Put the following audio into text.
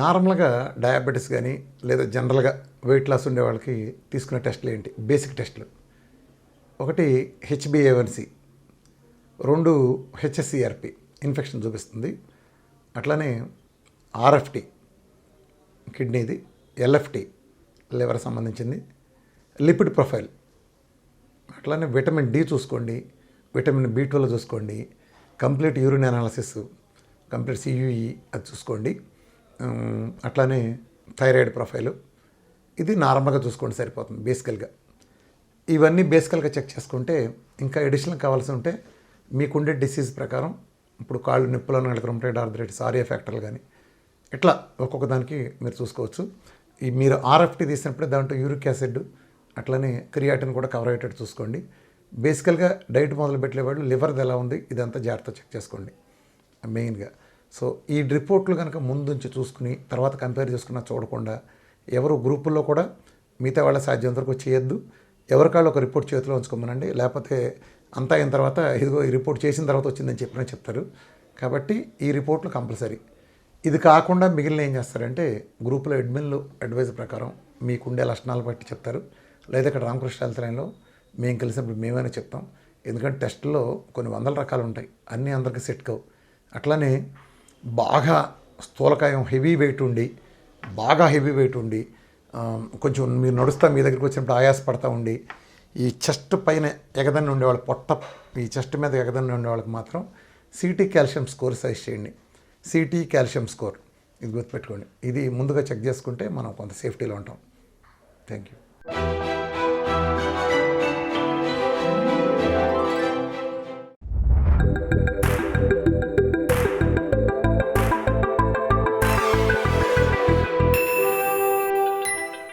నార్మల్గా డయాబెటీస్ కానీ లేదా జనరల్గా వెయిట్ లాస్ ఉండే వాళ్ళకి తీసుకునే టెస్టులు ఏంటి? బేసిక్ టెస్టులు. ఒకటి హెచ్బిఏవన్సి, 2 హెచ్ఎస్సిఆర్పి ఇన్ఫెక్షన్ చూపిస్తుంది, అట్లానే ఆర్ఎఫ్టి కిడ్నీది, ఎల్ఎఫ్టి లివర్ సంబంధించింది, లిపిడ్ ప్రొఫైల్, అట్లానే విటమిన్ డి చూసుకోండి, విటమిన్ బి12 చూసుకోండి, complete urine analysis, complete CUE అది చూసుకోండి, అట్లానే థైరాయిడ్ ప్రొఫైలు. ఇది నార్మల్గా చూసుకోండి సరిపోతుంది బేసికల్గా. ఇవన్నీ బేసికల్గా చెక్ చేసుకుంటే ఇంకా ఎడిషనల్ కావాల్సి ఉంటే మీకుండే డిసీజ్ ప్రకారం, ఇప్పుడు కాళ్ళు నొప్పులను వాళ్ళకి రుమటైడ్ ఆర్థరైటిస్, ఆర్ఏ ఫ్యాక్టర్లు కానీ ఇట్లా ఒక్కొక్క దానికి మీరు చూసుకోవచ్చు. ఈ మీరు ఆర్ఎఫ్టీ తీసినప్పుడే దాంట్లో యూరిక్ యాసిడ్ అట్లనే క్రియాటిన్ కూడా కవర్ అయ్యేటట్టు చూసుకోండి. బేసికల్గా డైట్ మొదలు పెట్టేవాళ్ళు లివర్ది ఎలా ఉంది ఇదంతా జాగ్రత్త చెక్ చేసుకోండి మెయిన్గా. సో ఈ రిపోర్ట్లు కనుక ముందుంచి చూసుకుని తర్వాత కంపేర్ చేసుకున్నా చూడకుండా ఎవరు గ్రూపుల్లో కూడా మిగతా వాళ్ళ సాధ్యంత వరకు చేయొద్దు. ఎవరికాళ్ళు ఒక రిపోర్ట్ చేతిలో ఉంచుకోమనండి, లేకపోతే అంతా అయిన తర్వాత ఇదిగో ఈ రిపోర్ట్ చేసిన తర్వాత వచ్చిందని చెప్పినా చెప్తారు. కాబట్టి ఈ రిపోర్ట్లు కంపల్సరీ. ఇది కాకుండా మిగిలిన ఏం చేస్తారంటే గ్రూపులో అడ్మిన్లు అడ్వైజ్ ప్రకారం మీకుండే లక్షణాలు బట్టి చెప్తారు, లేదా ఇక్కడ రామకృష్ణ హెల్త్ లైన్లో మేము కలిసినప్పుడు మేమైనా చెప్తాం. ఎందుకంటే టెస్టుల్లో కొన్ని వందల రకాలు ఉంటాయి, అన్నీ అందరికీ సెట్ కావు. అట్లానే బాగా స్థూలకాయం హెవీ వెయిట్ ఉండి, బాగా హెవీ వెయిట్ ఉండి, కొంచెం మీరు నడుస్తా మీ దగ్గరికి వచ్చినప్పుడు ఆయాసపడతా ఉండి, ఈ చెస్ట్ పైన ఎగదన్ని ఉండేవాళ్ళు, పొట్ట ఈ చెస్ట్ మీద ఎగదన్ని ఉండేవాళ్ళకి మాత్రం సిటీ కాల్షియం స్కోర్ సజెస్ట్ చేయండి. సిటీ కాల్షియం స్కోర్ ఇది గుర్తుపెట్టుకోండి. ఇది ముందుగా చెక్ చేసుకుంటే మనం కొంత సేఫ్టీలో ఉంటాం. Thank you.